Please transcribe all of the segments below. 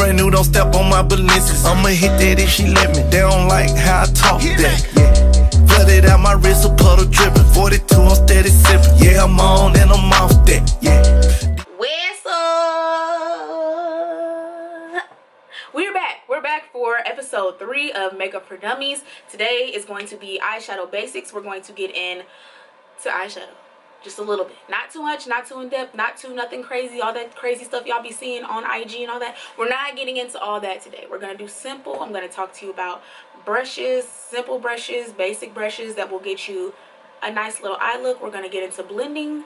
brand new, don't step on my Balenciagas. I'ma hit that if she let me. They don't like how I talk that. Yeah. Flooded out my wrist, a puddle dripping. 42, I'm steady sipping. Yeah, I'm on and I'm off that. Yeah. We're back for episode 3 of Makeup for Dummies. Today is going to be eyeshadow basics. We're going to get in to eyeshadow just a little bit, not too much, not too in depth, nothing crazy, all that crazy stuff y'all be seeing on IG and all that. We're not getting into all that today. We're gonna do simple. I'm gonna talk to you about brushes, simple brushes, basic brushes that will get you a nice little eye look. We're gonna get into blending,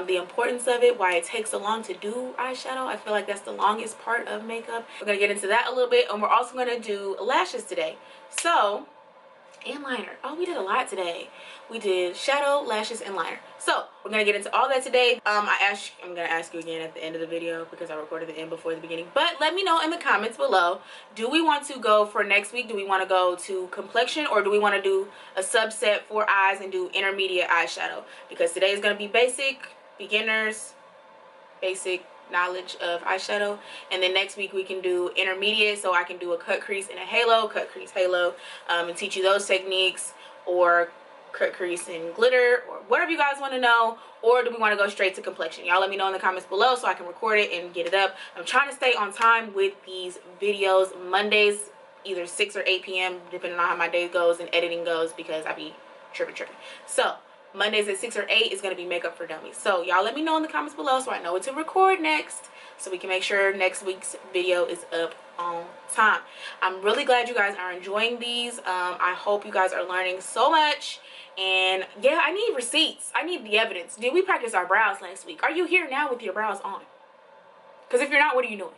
the importance of it, why it takes so long to do eyeshadow. I feel like that's the longest part of makeup. We're gonna get into that a little bit, and we're also gonna do lashes today. So, and liner. Oh, we did a lot today. We did shadow, lashes, and liner. So we're gonna get into all that today. I'm gonna ask you again at the end of the video because I recorded the end before the beginning. But let me know in the comments below. Do we want to go for next week? Do we want to go to complexion, or do we want to do a subset for eyes and do intermediate eyeshadow? Because today is gonna be basic, beginners, basic knowledge of eyeshadow, and then next week we can do intermediate, so I can do a cut crease and a halo, cut crease, halo, and teach you those techniques, or cut crease and glitter, or whatever you guys want to know. Or do we want to go straight to complexion? Y'all let me know in the comments below so I can record it and get it up. I'm trying to stay on time with these videos. Mondays either 6 or 8 p.m. depending on how my day goes and editing goes, because I be tripping. So Mondays at 6 or 8 is going to be Makeup for Dummies. So y'all let me know in the comments below so I know what to record next, so we can make sure next week's video is up on time. I'm really glad you guys are enjoying these. I hope you guys are learning so much. And yeah, I need receipts. I need the evidence. Did we practice our brows last week? Are you here now with your brows on? Because if you're not, what are you doing?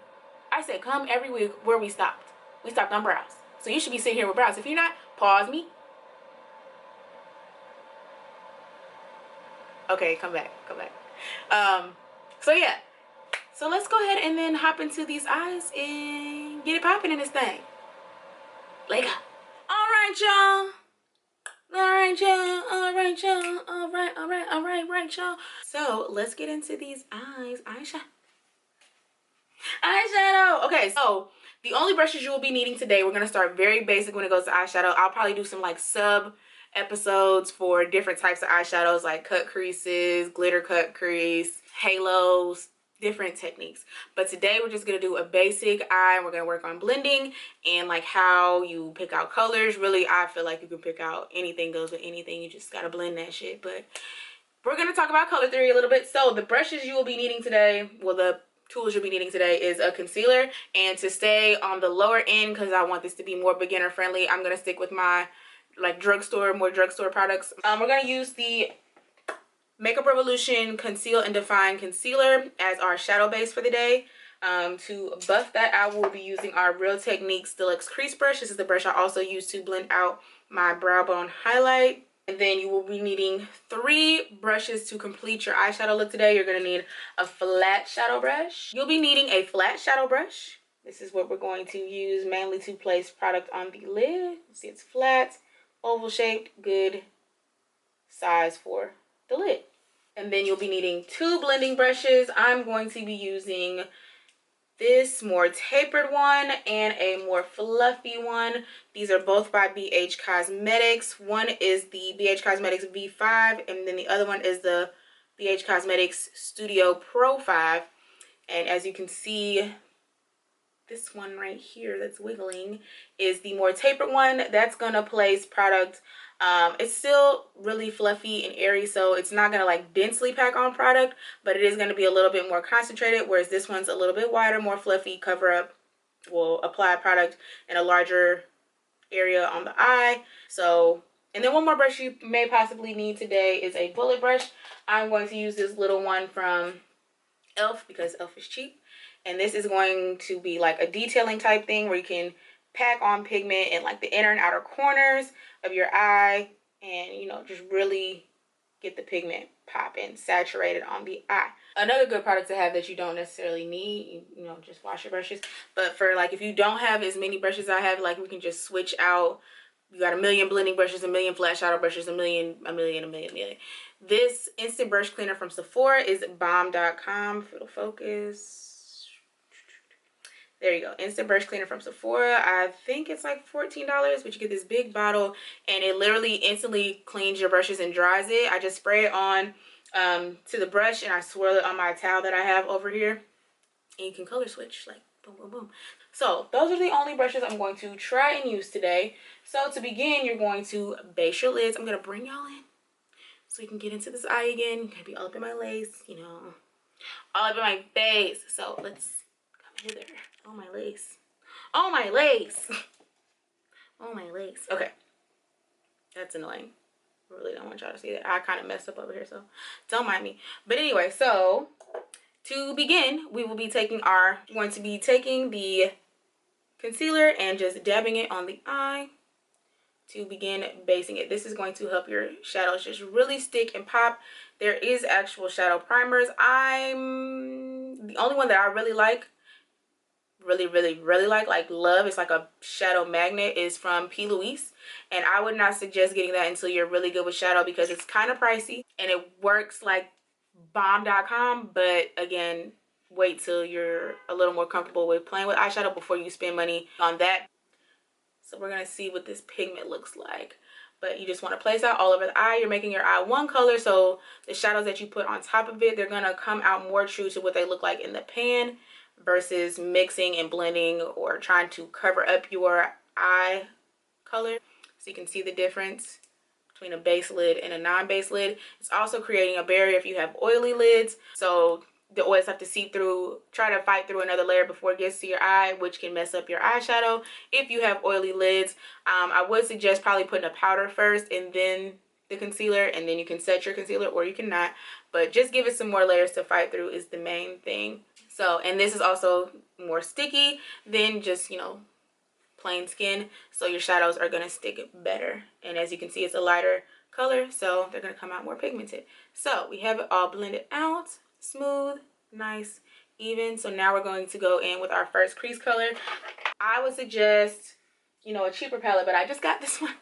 I said come every week where we stopped. We stopped on brows. So you should be sitting here with brows. If you're not, pause me. Okay, come back. So yeah, so let's go ahead and then hop into these eyes and get it popping in this thing. Lego. All right, y'all. So let's get into these eyes. Eyeshadow. Okay, so the only brushes you will be needing today, we're gonna start very basic when it goes to eyeshadow. I'll probably do some like sub episodes for different types of eyeshadows, like cut creases, glitter cut crease, halos, different techniques. But today we're just gonna do a basic eye, and we're gonna work on blending and like how you pick out colors. Really, I feel like you can pick out anything, goes with anything. You just gotta blend that shit. But we're gonna talk about color theory a little bit. So the brushes you will be needing today, well, the tools you'll be needing today is a concealer. And to stay on the lower end, because I want this to be more beginner friendly, I'm gonna stick with my like more drugstore products. We're gonna use the Makeup Revolution Conceal and Define Concealer as our shadow base for the day. To buff that out, we'll be using our Real Techniques Deluxe Crease Brush. This is the brush I also use to blend out my brow bone highlight. And then you will be needing 3 brushes to complete your eyeshadow look today. You're going to need a flat shadow brush. You'll be needing a flat shadow brush. This is what we're going to use mainly to place product on the lid. See, it's flat, oval shaped, good size for the lid. And then you'll be needing 2 blending brushes. I'm going to be using this more tapered one and a more fluffy one. These are both by BH Cosmetics. One is the BH Cosmetics V5, and then the other one is the BH Cosmetics Studio Pro 5. And as you can see, this one right here that's wiggling is the more tapered one. That's gonna place product. It's still really fluffy and airy, so it's not gonna like densely pack on product, but it is gonna be a little bit more concentrated, whereas this one's a little bit wider, more fluffy, cover up, will apply product in a larger area on the eye. So, and then one more brush you may possibly need today is a bullet brush. I'm going to use this little one from e.l.f. because e.l.f. is cheap. And this is going to be like a detailing type thing where you can pack on pigment in like the inner and outer corners of your eye, and you know, just really get the pigment popping, saturated on the eye. Another good product to have that you don't necessarily need, you know, just wash your brushes. But for like if you don't have as many brushes I have, like we can just switch out. You got a million blending brushes, a million flat shadow brushes, a million. This instant brush cleaner from Sephora is bomb.com. If it'll focus. There you go. Instant brush cleaner from Sephora. I think it's like $14, but you get this big bottle and it literally instantly cleans your brushes and dries it. I just spray it on to the brush and I swirl it on my towel that I have over here. And you can color switch, like boom, boom, boom. So those are the only brushes I'm going to try and use today. So to begin, you're going to base your lids. I'm going to bring y'all in so we can get into this eye again. You're going to be all up in my lace, you know, all up in my face. So let's come hither. Oh, my lace. Oh, my lace. Oh, my lace. Okay. That's annoying. I really don't want y'all to see that. I kind of messed up over here, so don't mind me. But anyway, so to begin, we will be taking going to be taking the concealer and just dabbing it on the eye to begin basing it. This is going to help your shadows just really stick and pop. There is actual shadow primers. I'm the only one that I really like, really like love. It's like a shadow magnet, is from P. Louise, and I would not suggest getting that until you're really good with shadow because it's kind of pricey and it works like bomb.com. But again, wait till you're a little more comfortable with playing with eyeshadow before you spend money on that. So we're gonna see what this pigment looks like. But you just want to place out all over the eye. You're making your eye one color, so the shadows that you put on top of it, they're gonna come out more true to what they look like in the pan versus mixing and blending or trying to cover up your eye color. So you can see the difference between a base lid and a non-base lid. It's also creating a barrier if you have oily lids. So the oils have to seep through, try to fight through another layer before it gets to your eye, which can mess up your eyeshadow if you have oily lids. I would suggest probably putting a powder first and then the concealer, and then you can set your concealer, or you cannot. But just give it some more layers to fight through is the main thing. So, and this is also more sticky than just, you know, plain skin. So your shadows are going to stick better. And as you can see, it's a lighter color, so they're going to come out more pigmented. So we have it all blended out. Smooth, nice, even. So now we're going to go in with our first crease color. I would suggest, you know, a cheaper palette, but I just got this one.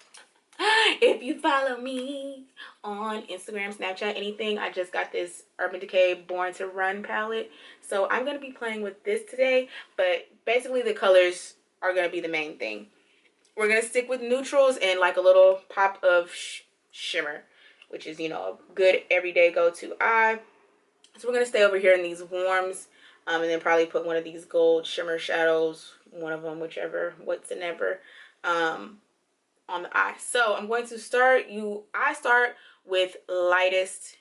If you follow me on Instagram, Snapchat, anything, I just got this Urban Decay Born to Run palette. So I'm going to be playing with this today, but basically the colors are going to be the main thing. We're going to stick with neutrals and like a little pop of shimmer, which is, you know, a good everyday go-to eye. So we're going to stay over here in these warms, and then probably put one of these gold shimmer shadows, one of them, whichever, what's and ever, on the eye. So I'm going to start, I start with lightest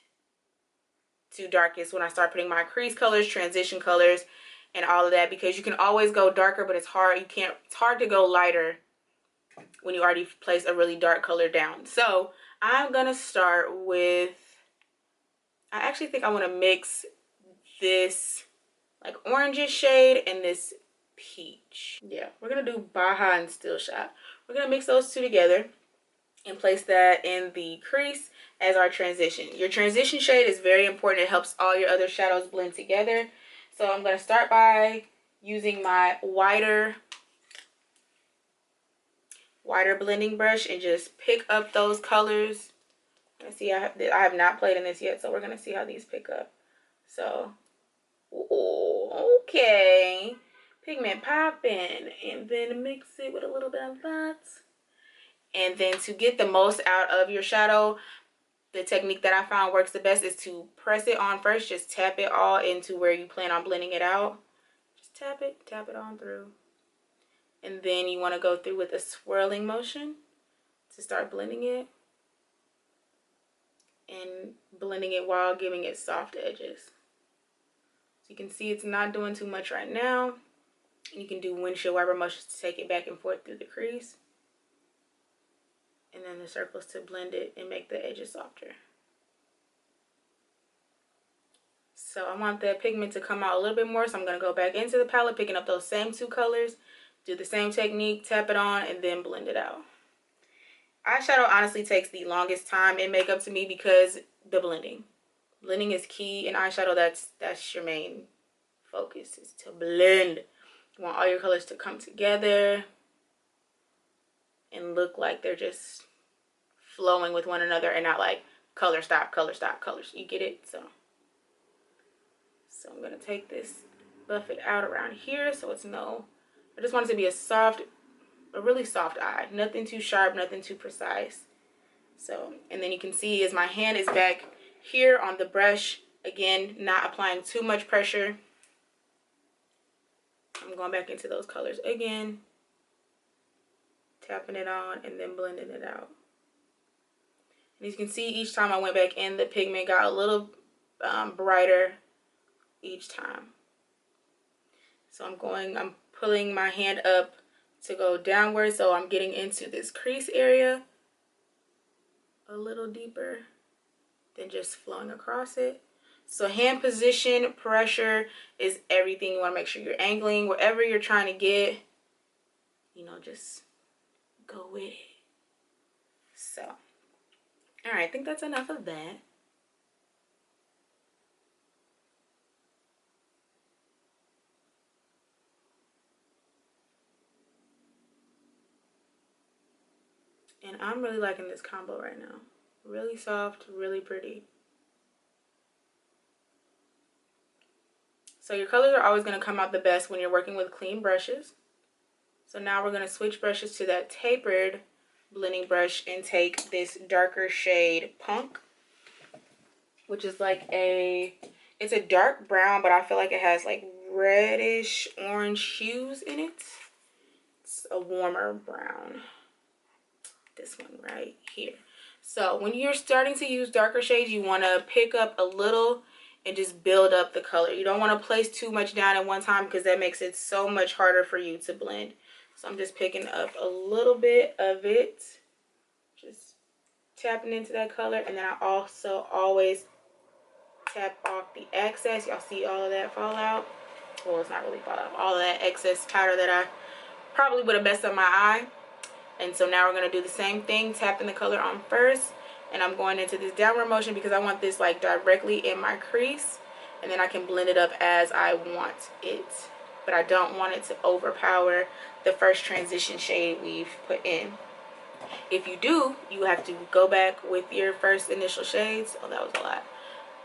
to darkest when I start putting my crease colors, transition colors, and all of that, because you can always go darker, but it's hard. It's hard to go lighter when you already place a really dark color down. So I'm going to start with, I actually think I want to mix this like orangish shade and this peach. Yeah, we're going to do Baja and Still Shot. We're going to mix those two together and place that in the crease as our transition. Your transition shade is very important. It helps all your other shadows blend together. So I'm going to start by using my wider blending brush and just pick up those colors. Let's see, I have not played in this yet, so we're going to see how these pick up. So, ooh, okay. Pigment popping. And then mix it with a little bit of that. And then to get the most out of your shadow, the technique that I found works the best is to press it on first. Just tap it all into where you plan on blending it out. Just tap it on through. And then you want to go through with a swirling motion to start blending it. And blending it while giving it soft edges. So you can see it's not doing too much right now. You can do windshield wiper motions to take it back and forth through the crease. And then the circles to blend it and make the edges softer. So I want the pigment to come out a little bit more, so I'm going to go back into the palette, picking up those same two colors, do the same technique, tap it on, and then blend it out. Eyeshadow honestly takes the longest time in makeup to me because the blending. Blending is key in eyeshadow. That's your main focus, is to blend. You want all your colors to come together and look like they're just flowing with one another and not like color stop, colors. You get it? So I'm going to take this buff it out around here so it's no, I just want it to be a really soft eye. Nothing too sharp, nothing too precise. So, and then you can see as my hand is back here on the brush, again, not applying too much pressure. I'm going back into those colors again, tapping it on and then blending it out. And as you can see, each time I went back in, the pigment got a little brighter each time. So I'm pulling my hand up to go downward, so I'm getting into this crease area a little deeper than just flowing across it. So hand position, pressure is everything. You want to make sure you're angling wherever you're trying to get, you know, just go with it. So, all right, I think that's enough of that. And I'm really liking this combo right now. Really soft, really pretty. So your colors are always going to come out the best when you're working with clean brushes. So now we're going to switch brushes to that tapered blending brush and take this darker shade Punk, which is like it's a dark brown, but I feel like it has like reddish orange hues in it. It's a warmer brown. This one right here. So when you're starting to use darker shades, you want to pick up a little and just build up the color. You don't want to place too much down at one time because that makes it so much harder for you to blend. So I'm just picking up a little bit of it, just tapping into that color, and then I also always tap off the excess. Y'all see all of that fall out? Well, it's not really fall out. All of that excess powder that I probably would have messed up my eye. And so now we're going to do the same thing, tapping the color on first. And I'm going into this downward motion because I want this like directly in my crease. And then I can blend it up as I want it. But I don't want it to overpower the first transition shade we've put in. If you do, you have to go back with your first initial shades. Oh, that was a lot.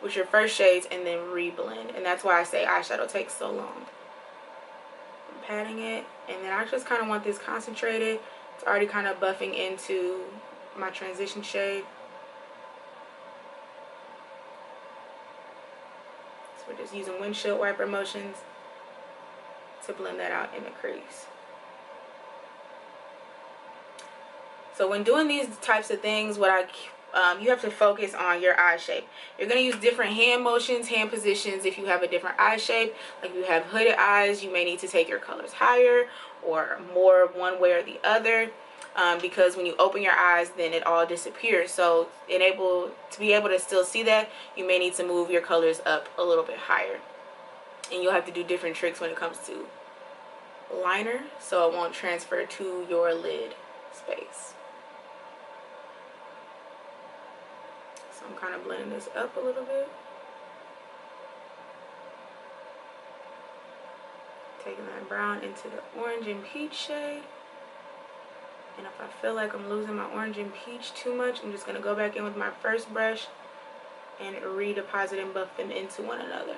With your first shades and then re-blend. And that's why I say eyeshadow takes so long. I'm patting it. And then I just kind of want this concentrated. It's already kind of buffing into my transition shade. So we're just using windshield wiper motions to blend that out in the crease. So when doing these types of things, you have to focus on your eye shape. You're going to use different hand motions, hand positions if you have a different eye shape. Like if you have hooded eyes, you may need to take your colors higher or more one way or the other, because when you open your eyes, then it all disappears. So to be able to still see that, you may need to move your colors up a little bit higher. And you'll have to do different tricks when it comes to liner, so it won't transfer to your lid space. So I'm kind of blending this up a little bit. Taking that brown into the orange and peach shade. And if I feel like I'm losing my orange and peach too much, I'm just going to go back in with my first brush and redeposit and buff them into one another.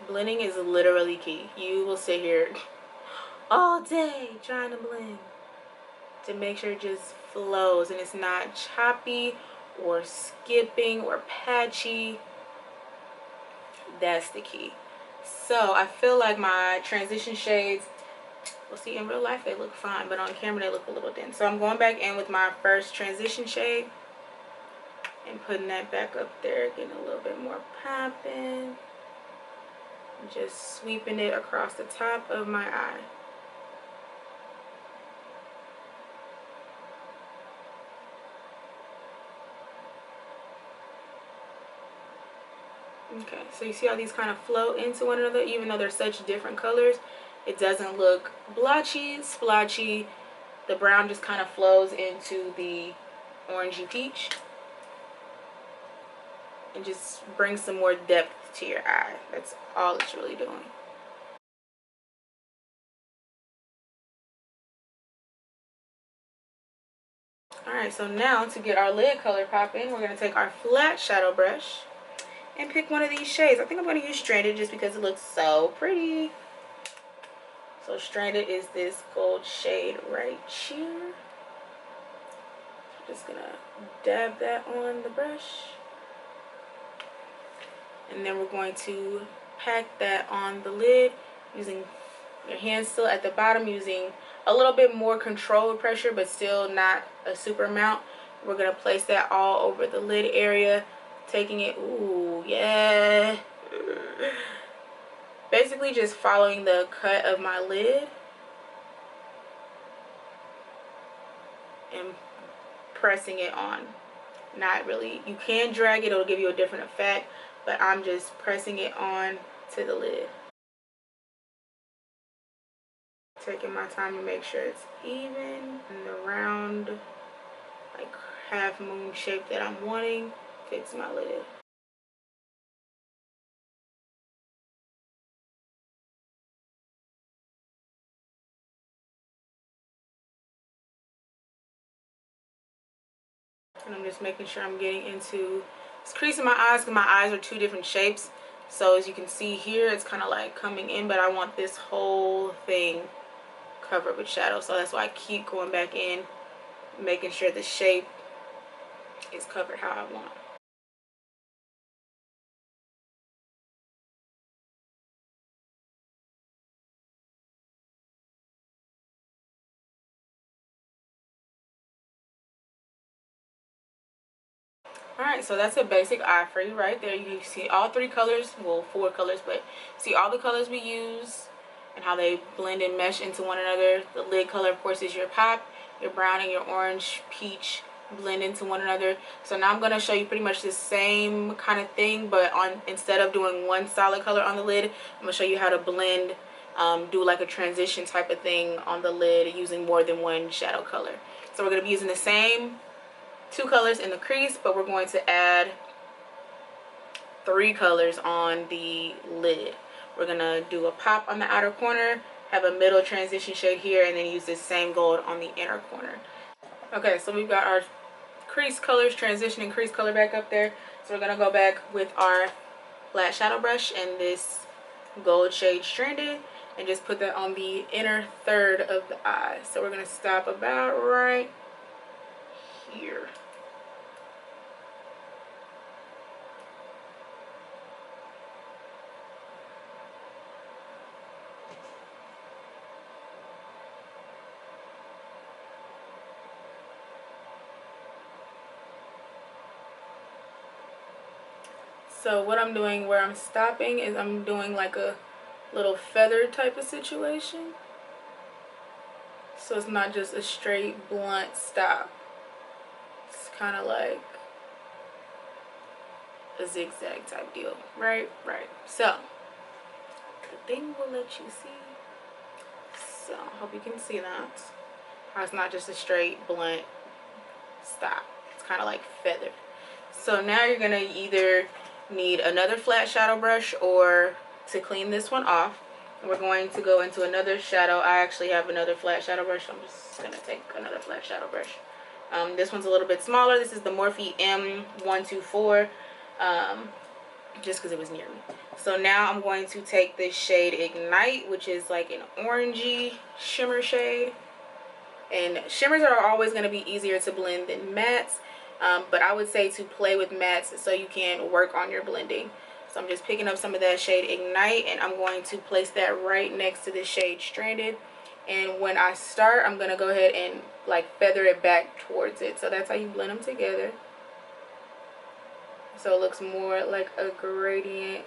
Blending is literally key. You will sit here all day trying to blend to make sure it just flows and it's not choppy or skipping or patchy. That's the key. So I feel like my transition shades, well, see, in real life they look fine, but on camera they look a little dense. So I'm going back in with my first transition shade and putting that back up there, getting a little bit more popping. Just sweeping it across the top of my eye. Okay, so you see how these kind of flow into one another, even though they're such different colors. It doesn't look blotchy, splotchy. The brown just kind of flows into the orangey peach and just brings some more depth to your eye. That's all it's really doing. Alright, Alright, so now to get our lid color popping, we're going to take our flat shadow brush and pick one of these shades. I think I'm going to use Stranded just because it looks so pretty. So Stranded is this gold shade right here. Just going to dab that on the brush. And then we're going to pack that on the lid using your hand still at the bottom, using a little bit more controlled pressure but still not a super amount. We're going to place that all over the lid area, taking it, ooh, yeah. Basically just following the cut of my lid and pressing it on. Not really, you can drag it, it'll give you a different effect, but I'm just pressing it on to the lid. Taking my time to make sure it's even and the round, like half moon shape that I'm wanting fits my lid. And I'm just making sure I'm getting into this crease in my eyes because my eyes are two different shapes. So as you can see here, it's kind of like coming in, but I want this whole thing covered with shadow. So that's why I keep going back in, making sure the shape is covered how I want. Alright, so that's a basic eye for you right there. You see all three colors, well, 4 colors, but see all the colors we use and how they blend and mesh into one another. The lid color, of course, is your pop. Your brown and your orange, peach blend into one another. So now I'm going to show you pretty much the same kind of thing, but instead of doing one solid color on the lid, I'm going to show you how to blend, do like a transition type of thing on the lid using more than one shadow color. So we're going to be using the same 2 colors in the crease, but we're going to add 3 colors on the lid. We're going to do a pop on the outer corner, have a middle transition shade here, and then use this same gold on the inner corner. Okay, so we've got our crease colors, transitioning crease color back up there. So we're going to go back with our flat shadow brush and this gold shade Stranded and just put that on the inner third of the eye. So we're going to stop about right here. So what I'm doing where I'm stopping is I'm doing like a little feather type of situation. So it's not just a straight blunt stop. It's kind of like a zigzag type deal. Right. So the thing will let you see. So I hope you can see that. How it's not just a straight blunt stop. It's kind of like feathered. So now you're going to either need another flat shadow brush or to clean this one off. We're going to go into another shadow. I actually have another flat shadow brush. So I'm just going to take another flat shadow brush. This one's a little bit smaller. This is the Morphe M124, just because it was near me. So now I'm going to take this shade Ignite, which is like an orangey shimmer shade. And shimmers are always going to be easier to blend than mattes. But I would say to play with mattes so you can work on your blending. So I'm just picking up some of that shade Ignite and I'm going to place that right next to the shade Stranded. And when I start, I'm going to go ahead and like feather it back towards it. So that's how you blend them together. So it looks more like a gradient,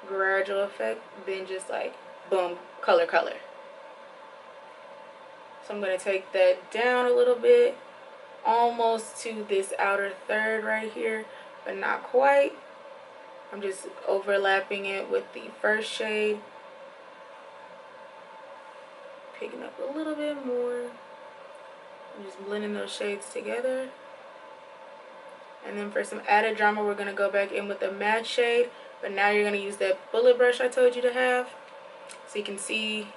gradual effect than just like boom, color. So I'm going to take that down a little bit, almost to this outer third right here, but not quite. I'm just overlapping it with the first shade, picking up a little bit more. I'm just blending those shades together. And then for some added drama, we're going to go back in with the matte shade, but now you're going to use that bullet brush I told you to have. So you can see,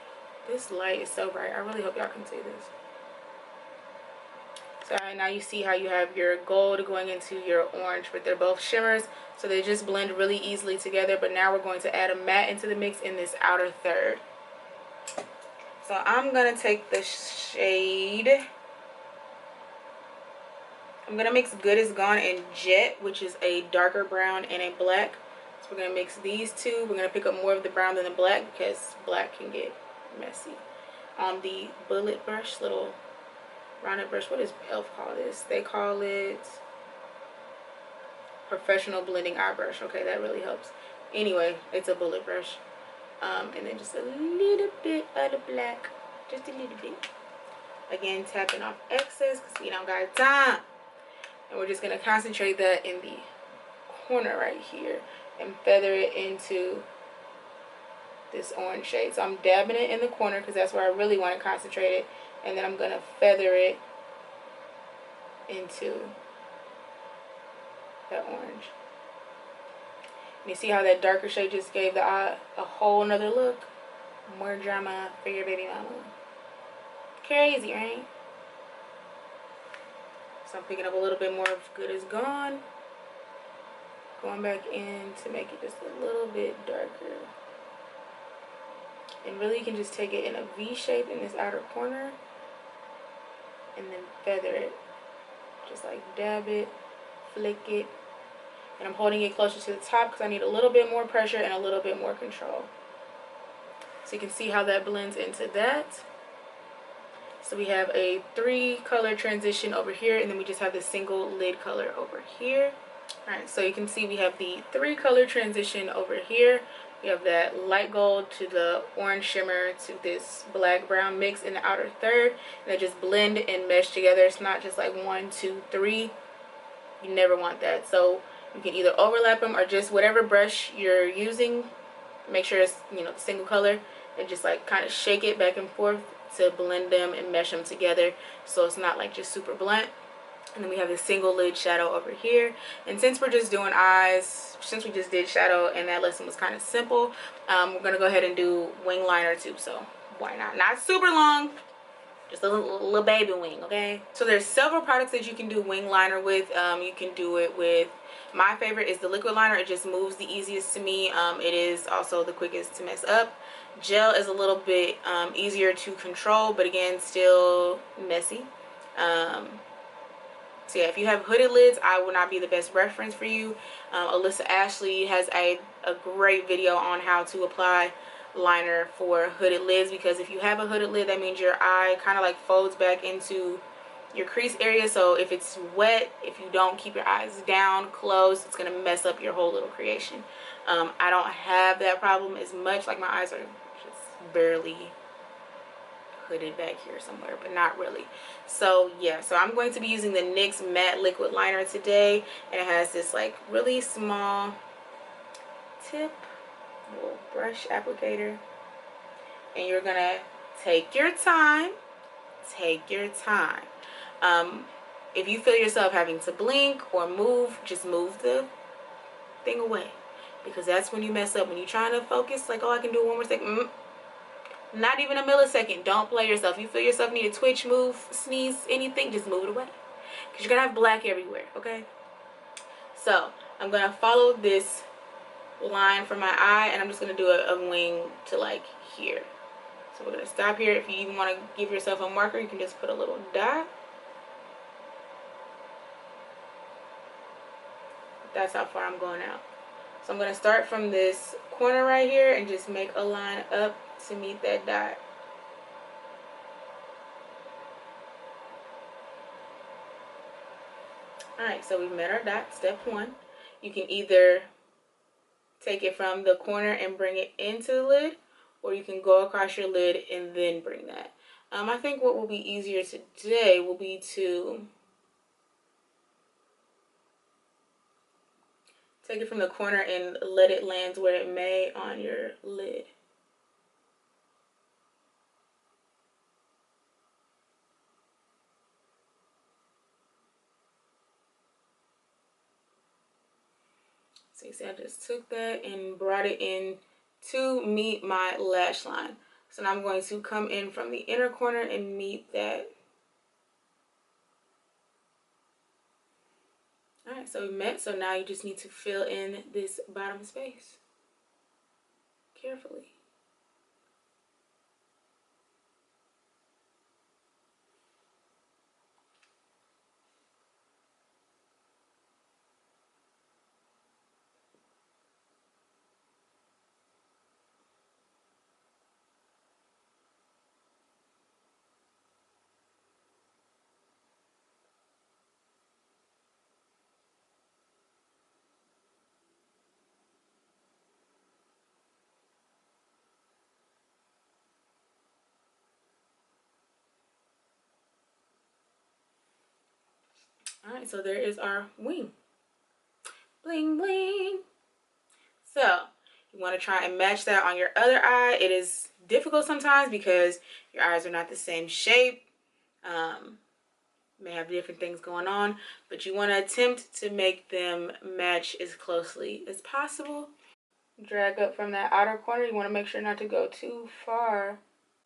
this light is so bright. I really hope y'all can see this. So now you see how you have your gold going into your orange, but they're both shimmers, so they just blend really easily together. But now we're going to add a matte into the mix in this outer third. So I'm gonna take the shade, I'm gonna mix Good Is Gone and Jet, which is a darker brown and a black. So we're gonna mix these two. We're gonna pick up more of the brown than the black because black can get messy. On the bullet brush, little rounded brush. What does e.l.f. call this? They call it professional blending eye brush. Okay, that really helps. Anyway, it's a bullet brush. And then just a little bit of the black, just a little bit. Again, tapping off excess because we don't got time. And we're just gonna concentrate that in the corner right here and feather it into this orange shade. So I'm dabbing it in the corner because that's where I really want to concentrate it, and then I'm gonna feather it into that orange. And you see how that darker shade just gave the eye a whole nother look? More drama for your baby mama. Crazy, right? So I'm picking up a little bit more of Good Is Gone. Going back in to make it just a little bit darker. And really you can just take it in a V shape in this outer corner. And then feather it. Just like dab it, flick it. And I'm holding it closer to the top because I need a little bit more pressure and a little bit more control. So you can see how that blends into that. So we have a 3-color transition over here, and then we just have the single lid color over here. Alright, so you can see we have the 3-color transition over here. We have that light gold to the orange shimmer to this black brown mix in the outer third. And they just blend and mesh together. It's not just like 1, 2, 3. You never want that. So you can either overlap them or just whatever brush you're using, make sure it's, you know, the single color, and just like kind of shake it back and forth to blend them and mesh them together so it's not like just super blunt. And then we have the single lid shadow over here. And since we're just doing eyes, since we just did shadow and that lesson was kind of simple, we're gonna go ahead and do wing liner too. So why not? Not super long, just a little baby wing, okay? So there's several products that you can do wing liner with. You can do it with, my favorite is the liquid liner. It just moves the easiest to me. It is also the quickest to mess up. Gel is a little bit easier to control, but again, still messy. So yeah, if you have hooded lids, I will not be the best reference for you. Alyssa Ashley has a great video on how to apply liner for hooded lids, because if you have a hooded lid, that means your eye kind of like folds back into your crease area. So if it's wet, if you don't keep your eyes down closed, it's gonna mess up your whole little creation. I don't have that problem as much. Like, my eyes are just barely hooded back here somewhere, but not really. So yeah, so I'm going to be using the NYX matte liquid liner today, and it has this like really small tip, little brush applicator, and you're gonna take your time. If you feel yourself having to blink or move, just move the thing away, because that's when you mess up. When you're trying to focus, like, oh, I can do one more second, not even a millisecond. Don't play yourself. You feel yourself need to twitch, move, sneeze, anything, just move it away, because you're gonna have black everywhere, okay? So I'm gonna follow this line from my eye, and I'm just gonna do a wing to like here. So we're gonna stop here. If you even want to give yourself a marker, you can just put a little dot. That's how far I'm going out. So I'm gonna start from this corner right here and just make a line up to meet that dot. Alright, so we've met our dot, step 1. You can either take it from the corner and bring it into the lid, or you can go across your lid and then bring that. I think what will be easier today will be to take it from the corner and let it land where it may on your lid. So you see, I just took that and brought it in to meet my lash line. So now I'm going to come in from the inner corner and meet that All right, so we met. So now you just need to fill in this bottom space carefully. All right, so there is our wing. Bling, bling. So you want to try and match that on your other eye. It is difficult sometimes because your eyes are not the same shape. May have different things going on, but you want to attempt to make them match as closely as possible. Drag up from that outer corner. You want to make sure not to go too far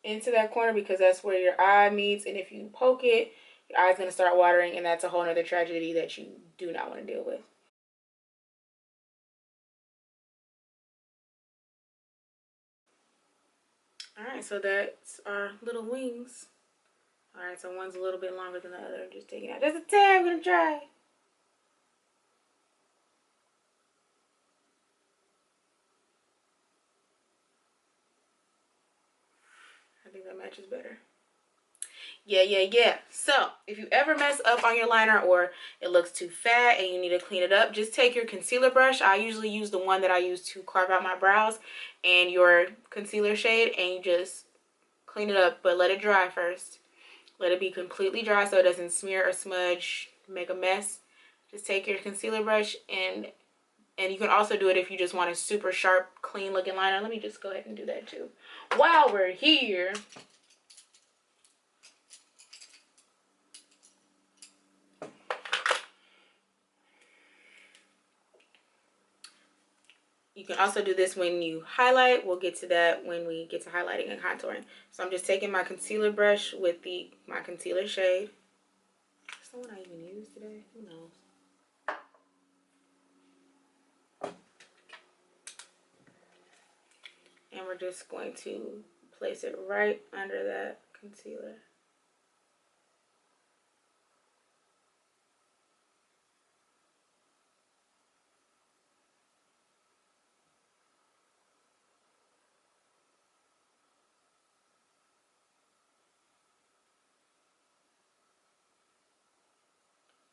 into that corner because that's where your eye meets, and if you poke it, your eye's going to start watering, and that's a whole nother tragedy that you do not want to deal with. Alright, so that's our little wings. Alright, so one's a little bit longer than the other. I'm just taking out just a tad. I'm going to try. I think that matches better. Yeah. So, if you ever mess up on your liner or it looks too fat and you need to clean it up, just take your concealer brush. I usually use the one that I use to carve out my brows and your concealer shade, and you just clean it up, but let it dry first. Let it be completely dry so it doesn't smear or smudge, make a mess. Just take your concealer brush, and you can also do it if you just want a super sharp, clean looking liner. Let me just go ahead and do that too. While we're here, you can also do this when you highlight. We'll get to that when we get to highlighting and contouring. So I'm just taking my concealer brush with my concealer shade. Is that one I even used today? Who knows? And we're just going to place it right under that concealer.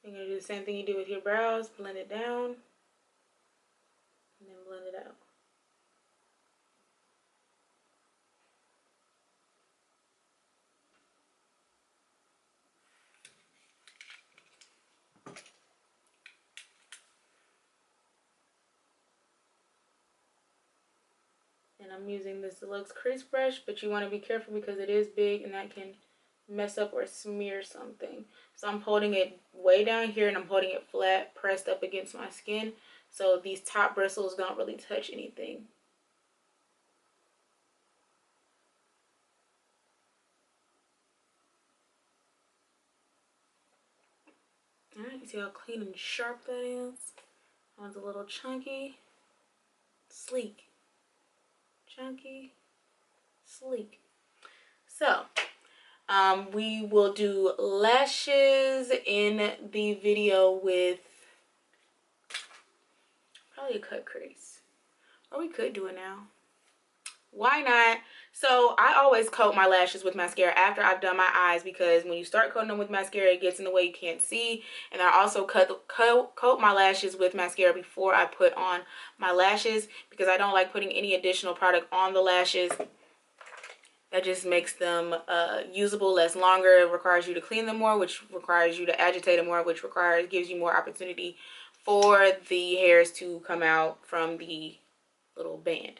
You're going to do the same thing you do with your brows. Blend it down. And then blend it out. And I'm using this Deluxe Crease Brush, but you want to be careful because it is big and that can mess up or smear something. So I'm holding it way down here and I'm holding it flat, pressed up against my skin, so these top bristles don't really touch anything. Alright, you see how clean and sharp that is? That one's a little chunky, sleek. Chunky, sleek. So, we will do lashes in the video with probably a cut crease. Or we could do it now. Why not? So I always coat my lashes with mascara after I've done my eyes, because when you start coating them with mascara, it gets in the way, you can't see. And I also coat my lashes with mascara before I put on my lashes, because I don't like putting any additional product on the lashes. That just makes them usable less longer. It requires you to clean them more, which requires you to agitate them more, which gives you more opportunity for the hairs to come out from the little band.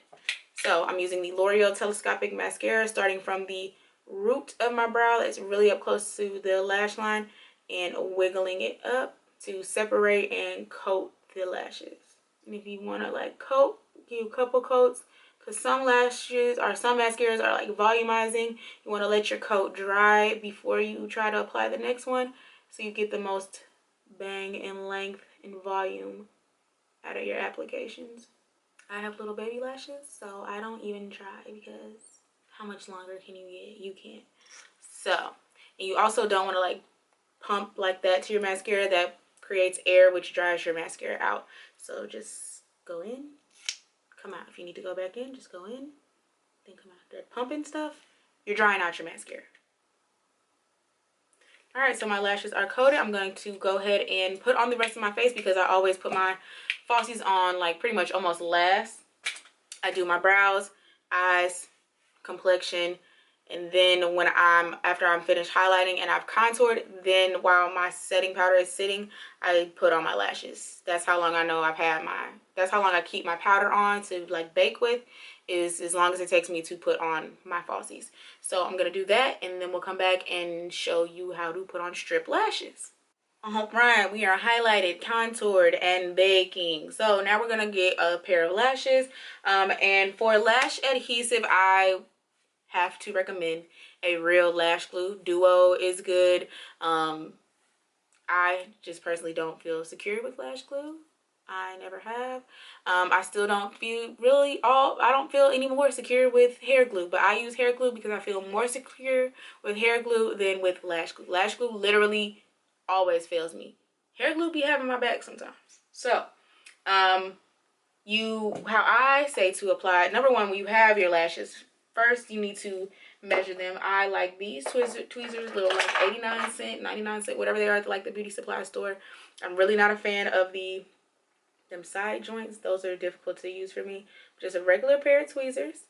So I'm using the L'Oreal Telescopic Mascara, starting from the root of my brow that's really up close to the lash line, and wiggling it up to separate and coat the lashes. And if you want to like coat, give a couple coats, because some lashes or some mascaras are like volumizing. You want to let your coat dry before you try to apply the next one, so you get the most bang and length and volume out of your applications. I have little baby lashes, so I don't even try, because how much longer can you get? You can't. So, and you also don't want to like pump like that to your mascara. That creates air, which dries your mascara out. So just go in, come out. If you need to go back in, just go in, then come out. That pumping stuff, you're drying out your mascara. All right, so my lashes are coated. I'm going to go ahead and put on the rest of my face, because I always put my falsies on like pretty much almost last. I do my brows, eyes, complexion, and then when after I'm finished highlighting and I've contoured, then while my setting powder is sitting, I put on my lashes. That's how long I know that's how long I keep my powder on to like bake with, is as long as it takes me to put on my falsies. So I'm gonna do that, and then we'll come back and show you how to put on strip lashes. All right, we are highlighted, contoured, and baking. So now we're gonna get a pair of lashes. And for lash adhesive, I have to recommend a real lash glue. Duo is good. I just personally don't feel secure with lash glue. I never have. I still don't feel I don't feel any more secure with hair glue, but I use hair glue because I feel more secure with hair glue than with lash glue. Lash glue literally always fails me. Hair glue be having my back sometimes. So, how I say to apply, number one, when you have your lashes, first you need to measure them. I like these tweezers, little like 89 cent, 99 cent, whatever they are at like the beauty supply store. I'm really not a fan of them side joints. Those are difficult to use for me. Just a regular pair of tweezers.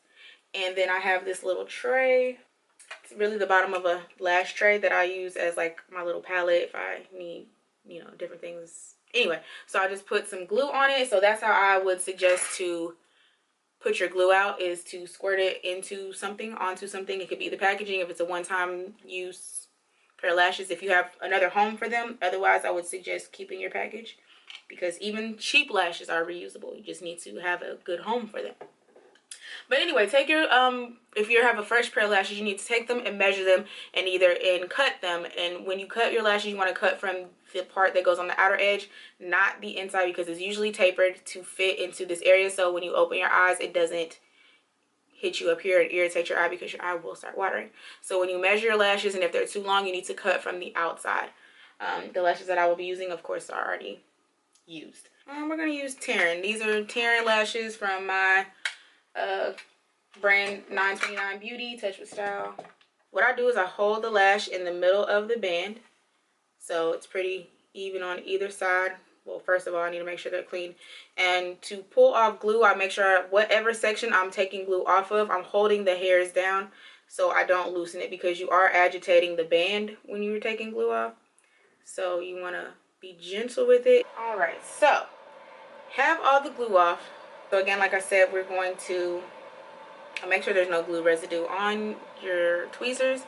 And then I have this little tray. It's really the bottom of a lash tray that I use as like my little palette if I need, you know, different things. Anyway, so I just put some glue on it. So that's how I would suggest to put your glue out, is to squirt it onto something. It could be the packaging if it's a one-time use pair of lashes, if you have another home for them. Otherwise, I would suggest keeping your package, because even cheap lashes are reusable. You just need to have a good home for them. But anyway, take your if you have a fresh pair of lashes, you need to take them and measure them and cut them. And when you cut your lashes, you want to cut from the part that goes on the outer edge, not the inside, because it's usually tapered to fit into this area. So when you open your eyes, it doesn't hit you up here and irritate your eye, because your eye will start watering. So when you measure your lashes, and if they're too long, you need to cut from the outside. The lashes that I will be using, of course, are already used. We're going to use Terran. These are Terran lashes from my brand 929 Beauty, Touch with Style. What I do is I hold the lash in the middle of the band, so it's pretty even on either side. Well, first of all, I need to make sure they're clean. And to pull off glue, I make sure whatever section I'm taking glue off of, I'm holding the hairs down so I don't loosen it, because you are agitating the band when you're taking glue off. So you want to be gentle with it. All right, so have all the glue off. So again, like I said, we're going to make sure there's no glue residue on your tweezers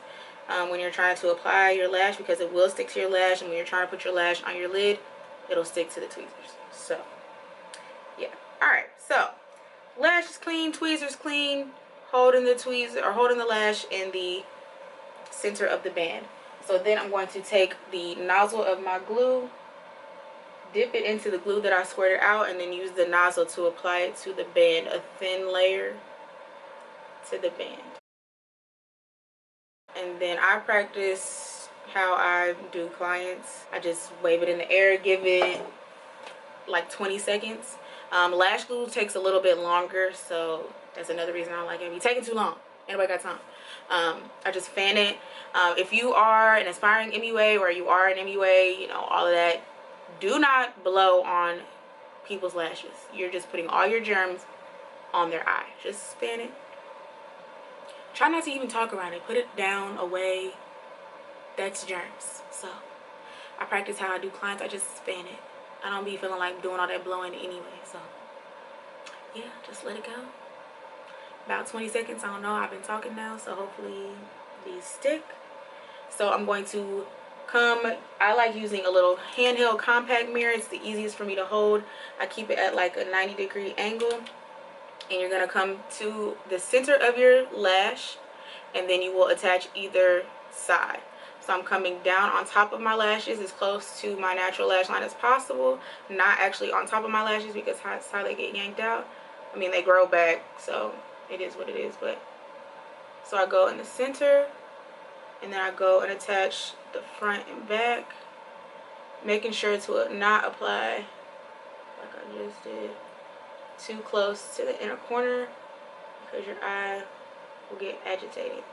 when you're trying to apply your lash, because it will stick to your lash, and when you're trying to put your lash on your lid, it'll stick to the tweezers. So yeah. All right, so lash is clean, tweezers clean, holding the tweezer or holding the lash in the center of the band. So then I'm going to take the nozzle of my glue, dip it into the glue that I squirted out, and then use the nozzle to apply it to the band, a thin layer to the band. And then I practice how I do clients. I just wave it in the air, give it like 20 seconds. Lash glue takes a little bit longer, so that's another reason I don't like it. Be taking too long. Anybody got time? I just fan it. If you are an aspiring MUA, or you are an MUA, you know, all of that, do not blow on people's lashes. You're just putting all your germs on their eye. Just fan it. Try not to even talk around it. Put it down, away. That's germs. So I practice how I do clients. I just fan it. I don't be feeling like doing all that blowing anyway. So yeah, just let it go. About 20 seconds. I don't know. I've been talking now, so hopefully these stick. So I'm going to I like using a little handheld compact mirror. It's the easiest for me to hold. I keep it at like a 90-degree angle, and you're going to come to the center of your lash, and then you will attach either side. So I'm coming down on top of my lashes as close to my natural lash line as possible. Not actually on top of my lashes because that's how they get yanked out. I mean, they grow back, so it is what it is. But so I go in the center, and then I go and attach the front and back, making sure to not apply, like I just did, too close to the inner corner because your eye will get agitated.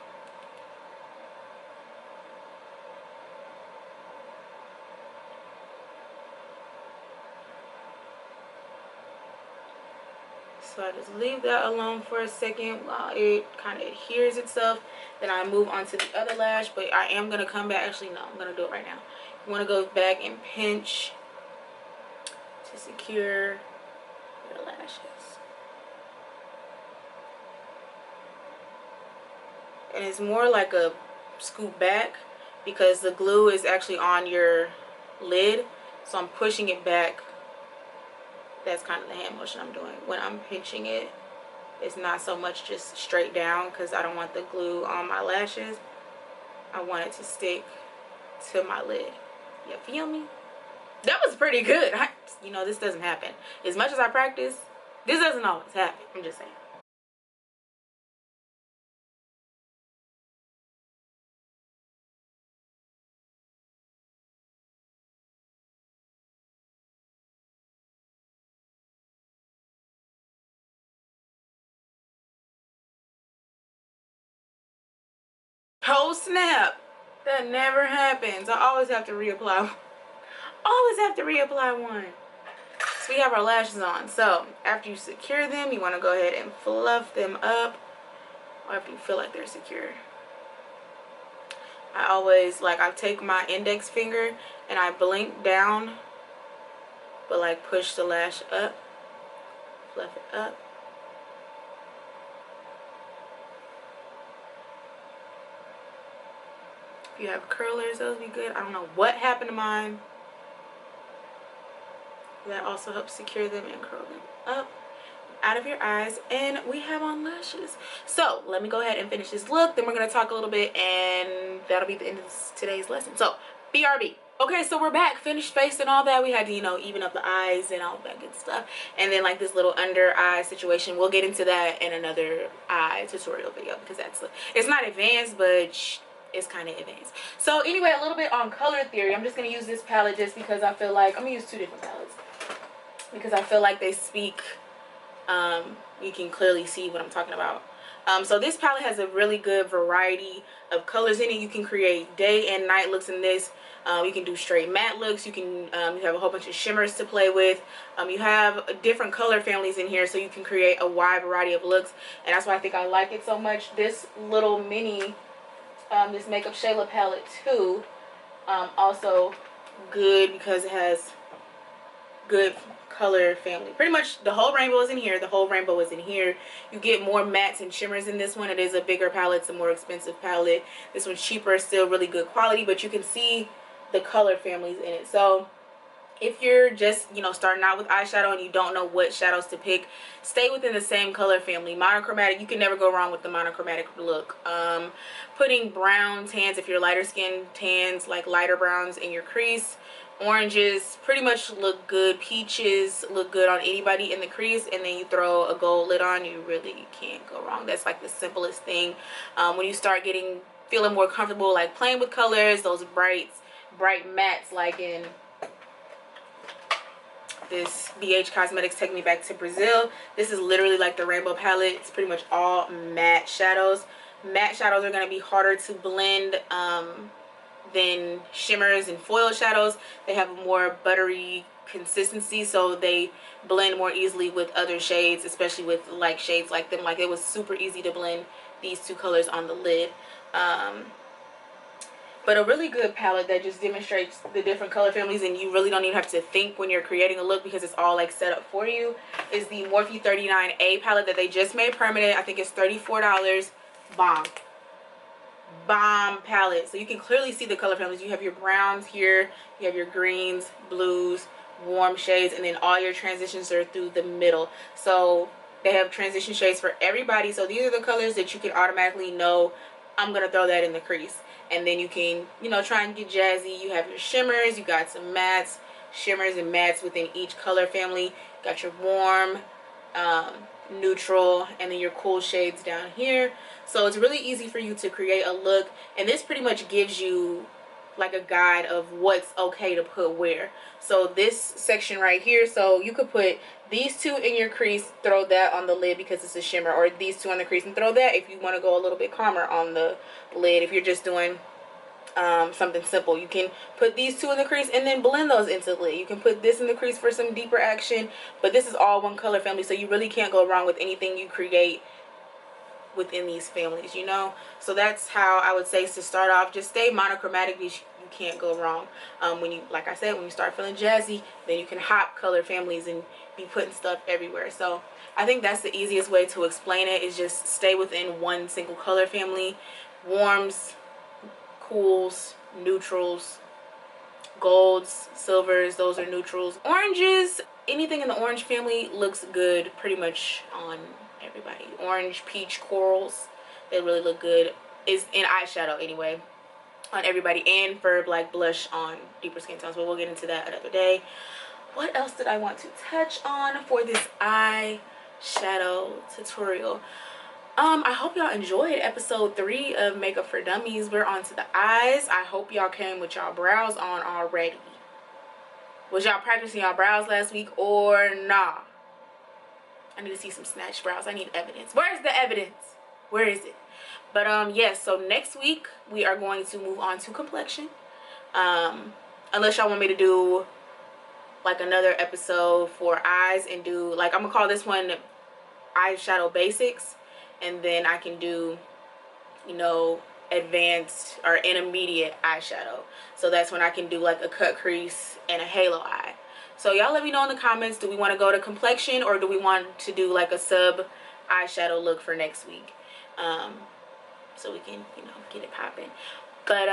So I just leave that alone for a second while it kind of adheres itself. Then I move on to the other lash, but I am going to come back. Actually, no, I'm going to do it right now. You want to go back and pinch to secure your lashes. And it's more like a scoop back because the glue is actually on your lid. So I'm pushing it back. That's kind of the hand motion I'm doing when I'm pinching it. It's not so much just straight down because I don't want the glue on my lashes. I want it to stick to my lid. You feel me? That was pretty good. You know, this doesn't happen. As much as I practice, this doesn't always happen. I'm just saying. Oh snap, that never happens. I always have to reapply. Always have to reapply one. So we have our lashes on. So after you secure them, you want to go ahead and fluff them up, or if you feel like they're secure. I always, like, I take my index finger and I blink down, but like push the lash up, fluff it up. If you have curlers, those would be good. I don't know what happened to mine. That also helps secure them and curl them up out of your eyes. And we have on lashes. So let me go ahead and finish this look. Then we're going to talk a little bit, and that'll be the end of today's lesson. So BRB. Okay, so we're back, finished face and all that. We had to, you know, even up the eyes and all that good stuff. And then like this little under eye situation. We'll get into that in another eye tutorial video because it's not advanced, but it's kind of advanced. So anyway, a little bit on color theory. I'm just going to use this palette just because I feel like, I'm going to use two different palettes because I feel like they speak, you can clearly see what I'm talking about. So this palette has a really good variety of colors in it. You can create day and night looks in this. You can do straight matte looks. You can you have a whole bunch of shimmers to play with. You have different color families in here, so you can create a wide variety of looks, and that's why I think I like it so much. This little mini this Makeup Shayla palette too, also good because it has good color family. Pretty much the whole rainbow is in here. The whole rainbow is in here. You get more mattes and shimmers in this one. It is a bigger palette. It's a more expensive palette. This one's cheaper, still really good quality, but you can see the color families in it. So if you're just, you know, starting out with eyeshadow and you don't know what shadows to pick, stay within the same color family. Monochromatic, you can never go wrong with the monochromatic look. Putting brown tans, if you're lighter skin, tans like lighter browns in your crease. Oranges pretty much look good. Peaches look good on anybody in the crease, and then you throw a gold lid on, you really can't go wrong. That's like the simplest thing. When you start feeling more comfortable like playing with colors, those bright mattes like in this BH Cosmetics Take Me Back to Brazil. This is literally like the rainbow palette. It's pretty much all matte shadows. Matte shadows are going to be harder to blend than shimmers and foil shadows. They have a more buttery consistency, so they blend more easily with other shades, especially with like shades like them. Like, it was super easy to blend these two colors on the lid. But a really good palette that just demonstrates the different color families, and you really don't even have to think when you're creating a look because it's all like set up for you, is the Morphe 39A palette that they just made permanent. I think it's $34. Bomb palette. So you can clearly see the color families. You have your browns here, you have your greens, blues, warm shades, and then all your transitions are through the middle. So they have transition shades for everybody. So these are the colors that you can automatically know I'm gonna throw that in the crease. And then you can, you know, try and get jazzy. You have your shimmers, you got some mattes, shimmers and mattes within each color family. Got your warm, neutral, and then your cool shades down here. So it's really easy for you to create a look, and this pretty much gives you like a guide of what's okay to put where. So this section right here, so you could put these two in your crease, throw that on the lid because it's a shimmer, or these two on the crease and throw that if you want to go a little bit calmer on the lid. If you're just doing something simple, you can put these two in the crease and then blend those into the lid. You can put this in the crease for some deeper action, but this is all one color family, so you really can't go wrong with anything you create within these families, you know. So that's how I would say to start off. Just stay monochromatic because you can't go wrong. When you, like I said, when you start feeling jazzy, then you can hop color families and be putting stuff everywhere. So I think that's the easiest way to explain it, is just stay within one single color family. Warms, cools, neutrals, golds, silvers, those are neutrals. Oranges, anything in the orange family looks good pretty much on everybody. Orange, peach, corals, they really look good. Is in eyeshadow anyway on everybody, and for like blush on deeper skin tones, but we'll get into that another day. What else did I want to touch on for this eyeshadow tutorial? I hope y'all enjoyed episode 3 of Makeup for Dummies. We're on to the eyes. I hope y'all came with y'all brows on already. Was y'all practicing y'all brows last week or nah? I need to see some snatched brows. I need evidence. Where's the evidence? Where is it? But yes, so next week we are going to move on to complexion. Unless y'all want me to do like another episode for eyes and do like, I'm gonna call this one eyeshadow basics, and then I can do, you know, advanced or intermediate eyeshadow. So that's when I can do like a cut crease and a halo eye. So y'all let me know in the comments, do we want to go to complexion or do we want to do like a sub eyeshadow look for next week? So we can, you know, get it popping. But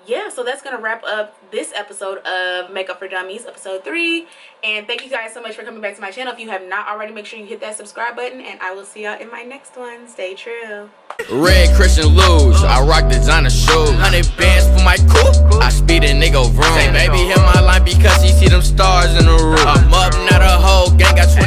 yeah, so that's gonna wrap up this episode of Makeup for Dummies, episode 3. And thank you guys so much for coming back to my channel. If you have not already, make sure you hit that subscribe button, and I will see y'all in my next one. Stay true. Red Christian Luge, I rock designer shoes. 100 bands for my coupe, I speed a nigga vroom. Say baby hit my line because he see them stars in the roof. I'm up, not a hoe, gang got 20